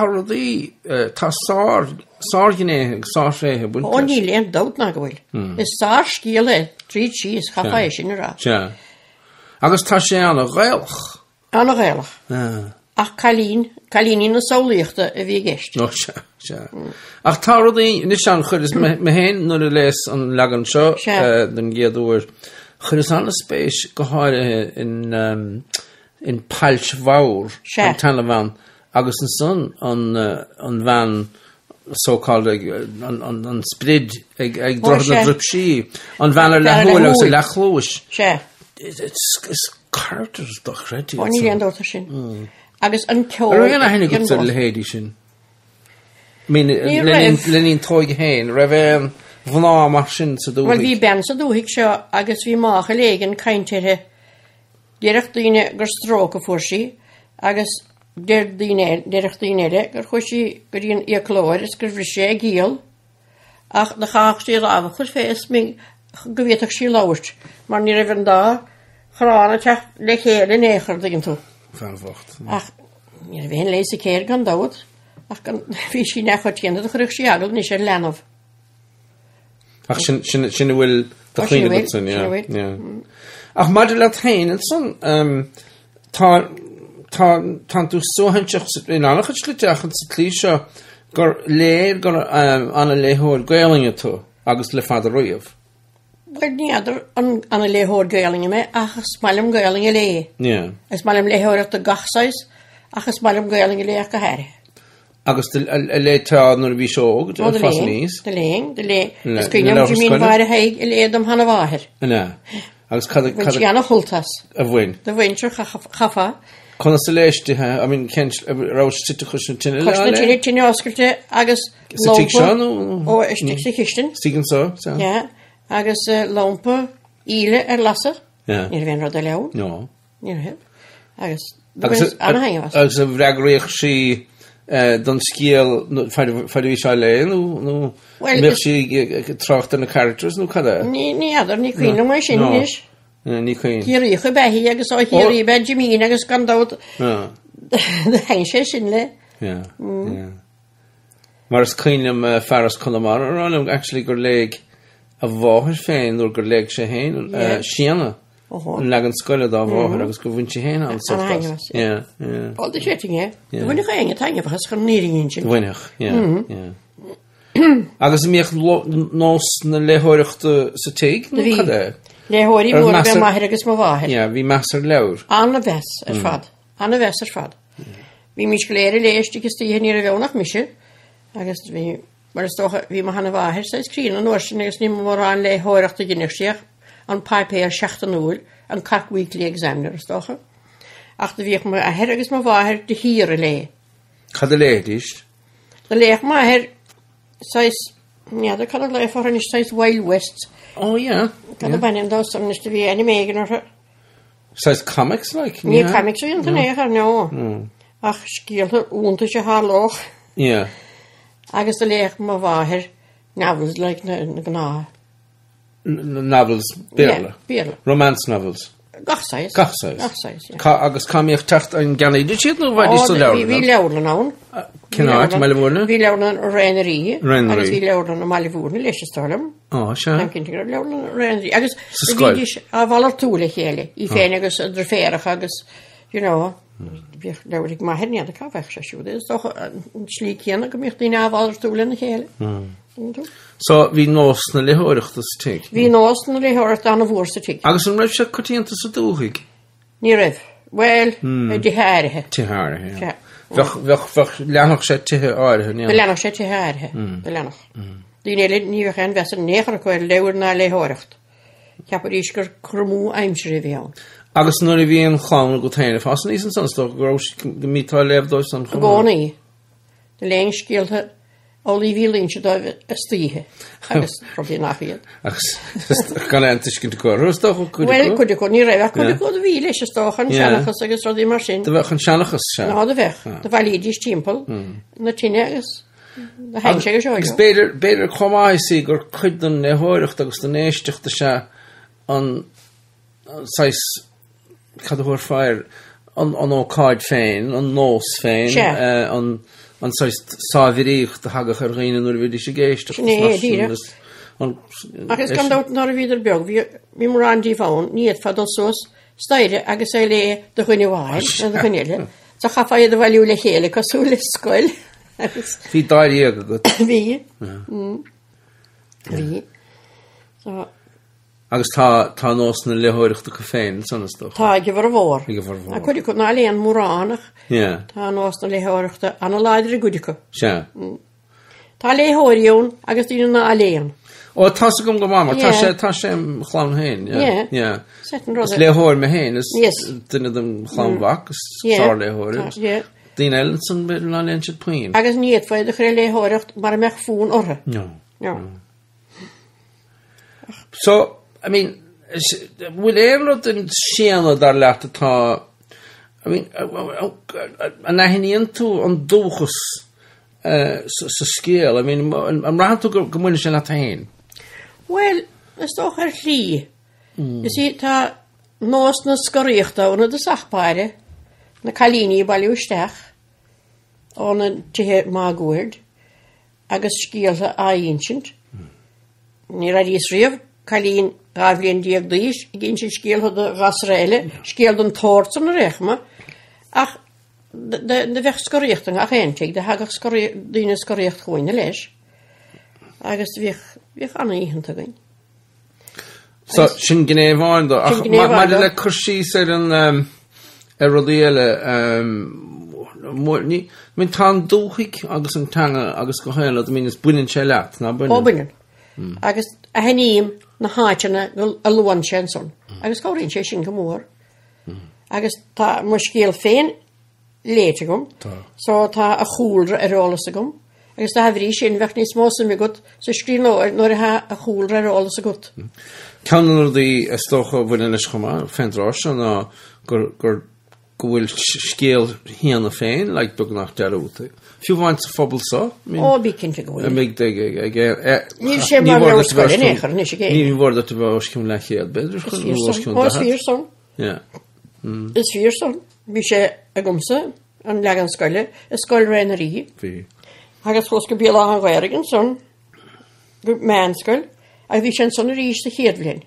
Tardi, tá sár gnéig, sár réthe buinte. Ó ní léon dát na gohfuil. Is sár scíal trí tíos chafa sin rá. Se. Agus tá sé anna ghailch. Anna ghailch. Ach chalíní na sálaíochta a bhí gist. No, se. Ach tardi, nis an chud is me hen nuair a leis an legan seo, den géadúir. Chud is anna spéis go háirithe in Palch Fawr, an Tanlavan, agus an son an van so-called an sprid ag droch na drupsí, an van le hwyl agus a lechlwys. It's characters doch redi. O'n i leon dod o sin. Agus an ceol... Ar yna hynny gyda'r leheidi sin? Lenin toig hen, ref fna mar sin sa dŵhig. Wel, fi ben sa dŵhig sio, agus fi mach a legan caintere. Derech dyn gyr stroc o ffwrsi, agus derech dyn gyr chwysi gyr un i clywed, ys gyr frysio gil, ach na chach sy'n rafach o'r ffes, mi'n gyfietach sy'n lawrt. Mae'r nir efo'n da, chrana teach le chael yn eich ar dyn to. Fanfocht. Ach, nir efo'n leis y ceir gan dawd, ach fi sy'n eich o tienda, ddech rych sy'n agl, nes e'r lenof. Ach, sy'n y wyl dachlyn y bwtyn, ia. Ach, mae'r lat hein, yn son, tan dwi so hynchach yn anach at slydach yn sy'n clisio gor leir gor anna lehor gweling y to, agos le ffad y rwyf. Wel, ni adr anna lehor gweling y me, ach ysmalym gweling y le. Ie. Ysmalym lehor at y gachsais, ach ysmalym gweling y le ac a her. Agos y le ta nhw'n fi siog, dy ffas nis. Dy le. Ysgrifennu am jymin fair y heig y le dym hanna faher. Yna. Agos cadw... Wy'n si anna chwltas. Y fwyn. Dy fwyn sy'n chaffa. Conna sy leis di ha, I mean, kench, rawch sydd chwysyn tyn y le? Chwysyn tyn y osgyrte, agos... Sy'n sian? O, ystig sy'n chysyn. Stigyn so? Ie. Agos lompa, ile lasa. Ie. Ni'r fe'n rhaid y lewn. No. Ni'r hef. Agos... Anna hain fas. Agos y frag reich si... Don sgiel, ffad fi siarad le, nhw... Mech si trocht yn y characters, nhw cada? Ni adar, ni cwyn nhw mae sy'n nis. Ni cwyn. Hir i'ch y behi, agos o hir i bed Jimine, agos gandawd... Hain sy'n le. Ie. Mae'r cwyn am Faras Conamar, rhan actually gyr leg a fawr ffein, o'r gyr leg sy'n hyn, siana. Yn lagan sgoel da fawr, agos gyr fwynt i hyn an sort fas. Ie.Ol dy setting, ie. Fwynach o enga tanga, fachas chyn niring un sy'n. Fwynach, ie. Agos ymych nos na lehorach sy teig, nhw cada? Lehori mwr be mahir agos ma faher. Ie, fi masar lawr. Anna fes ar fad. Anna fes ar fad. Fi mis gler i leist i gysdi hyn i'r fewnach misio. Agos fi... Mae'r stoch fi ma hanna faher, sa'n sgrin yn orsyn agos ni mor an lehorach dy gynnych siach. An paip ar siacht an ŵl, an carc weekly examiner stoch. Ach dy fiach ma a her agos ma faher dy hir y le. Cad y le dysg? Dy leach ma her... Saes... Ia, dy cad y le ffordd nes saes Wild West. O, ie. Cad y banen dos am nes dy fi adnaMaighre ar... Saes comics, like? Ni comics o ynt yn eich ar no. Ach, sgiel hy wnt eisiau haloch. Ie. Agos dy leach ma faher novels, like na gna. Novels, beerle? Beerle. Romance novels? Gachsais. Gachsais, ie. Agos kam i'ch tacht yn gannu, dyd sydd nhw wedi sy'n lawr? Fi lawr yn awn. Cynnad, Malifwrna? Fi lawr yn Rennery. Rennery. Agos fi lawr yn Malifwrna, leis ystorlem. O, sia. Am cyntig ar lawr yn Rennery. Agos, fi a falar tŵl eich hele. I ffen agos drferach agos, you know, fi lawr i'ch maher ni ad y cafech sa siwd. Ys doch yn slik hyn ag ymwch di'n a falar tŵl yn eich hele. So, fi nos na lehorach dys tig? Fi nos na lehorach dan y fwr sy tig. Agos yn rhaid sy'n cwtiant ys y dŵchig? Ni ref. Wel, di herhe. Ti herhe, ie. Fach llanach sy'n ti herhe, ie. Llanach sy'n ti herhe. Llanach. Dwi'n elid ni fach yn fesur nech ar y gwael lewr na lehorach. Capar eisgar crwmw aimsir i fi iawn. Agos nôr i fi yn chlawn o gwtein, ffas yn eisen sy'n stog, gros gymita lefdod sy'n chlawn? Gona i. Dy lein sgil hy. Oli fi lyn sy'n dod ystryhe. Agos, profi nach i. Agos, gan ent ysgyn dy gwrw, ystog o gwrw? Wel, gwrw gwrw, ni rhaid, gwrw gwrw fi leis ystog yn sianachos agos roedd i mar sy'n. Dy fech yn sianachos sian? No, dy fech. Dy falidis timpl. Na tynnu agos. Dy hain sy'n agos oed. Agos beir chwamau sy'n gwrw cwydyn nehorach agos dy neistych dy sia an sais cadw hwyr ffair an o caid ffein, an nos ffein, an an sáhíríoch de hagach ar réine nuair bhí sé géiste. Agus gan dát nar a bhíidir beag, bhí mar andí bhán, níiad fadal sós, staire agus é le do chuine bháil, na do chuineile. Tá chafa iad a bhiliú le chéile, cosú le scoil. Bhí dair a go. Bhí. Bhí. Agus tá nós na lehoireachta go féin, sanna stoch. Tá ige bhar a bhór. Ige bhar a bhór. A chuidir go ná léon móránach. Tá nós na lehoireachta anna láidir a gudica. Se. Tá léhoiríún agus dtína na léon. Ó, tá sa gom go máma, tá sé chlán hain, ja. Is léhoir me hain, is duna dym chlán bhac, is sár léhoir. Dín Ellenson byd yn alén siad pwyn. Agus níiad fáid a chréir léhoireacht mar a meach fún ortha. No. So, I mean, will éirlod yn sianad ar leat atá, I mean, an ahinníon tú an dúchas sa scéal, I mean, an rahan tú go mwyn sin at hain? Wel, is toch ar llí. You see, tá nós na scoríochta óna de sachpáire, na calíní bailúisteach, óna tithe má gúird, agus scéalta a aonsiint. Ní ra dís riamh, calín gaflíon diag dís, gyn sin scéalta de gasraile, scéal don tórtan a réchma, ach, de bheith scoríochta ach eintig, de hagach dýna scoríocht chuoine leis, agus bheith anna íhanta gain. So, sin gnéháin do, ach, ma le cursí ar an rodíile, min tá dúchaig agus an tanga agus go héile, min is buinin sé leat, na buinin? Ó buinin. Agus a henníim na háitena a luan sé son. Agus gáirín sé sin go mór. Agus tá mar scéal féin léite gom, so tá a chúlra ar ólas a gom. Agus tá hafrí sin bheith ní smósa mi gut, so scrín nóir a chúlra ar ólas a gut. Canan dí stocha bhuiin is chuma, fendrás an gur bhfuil scéal híana féin, like bug nach dearúta. Fiú bhaint phobal sa? Ó, bí cinnte go bhfuil. Amig Níl sé mar le scoil in échar, ní sé gé. Ní bhór dat bh oscim le chéad beidir. Os fír son. Is fír son. Bhí sé a gomsa an legan scoile, a scoil réin a rí. Agus fós go bíal an ghairigan son, go mean scoil, a bhí sé son a rís a chéadblin.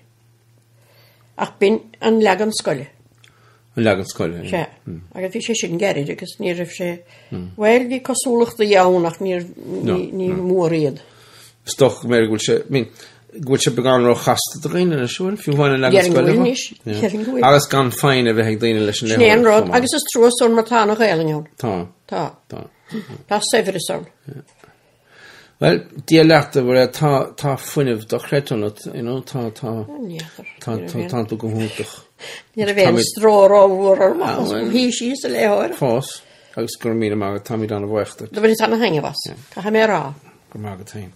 Ach bin an legan scoile. An legan scoile? Se. Agus bhí sé sin gerid, agus ní rah sé, well, bhí cosúlacht a jaun ach ní mór iad. Stoch mér gúil sé, gúil sé began ro chasta a ghaine a siúin, fiú bhain an legan scoile? Agus gan féin a bheith ag daine leis an legan. Snéan rod, agus is trúas son mar tána ghailin jaun. Tá. Tá sefyr son. Wel, dialecta bhar tá fuineh do chretanat, tá tú go húntaach. Níar a bhéin strór ó bhúr ar más, hí síos a léhoir. Fós, agus gur mína mágad tá mí dána bhaachta. Do bhfuil tána hanghe was, ca ha mé rá. Gur mágad hain.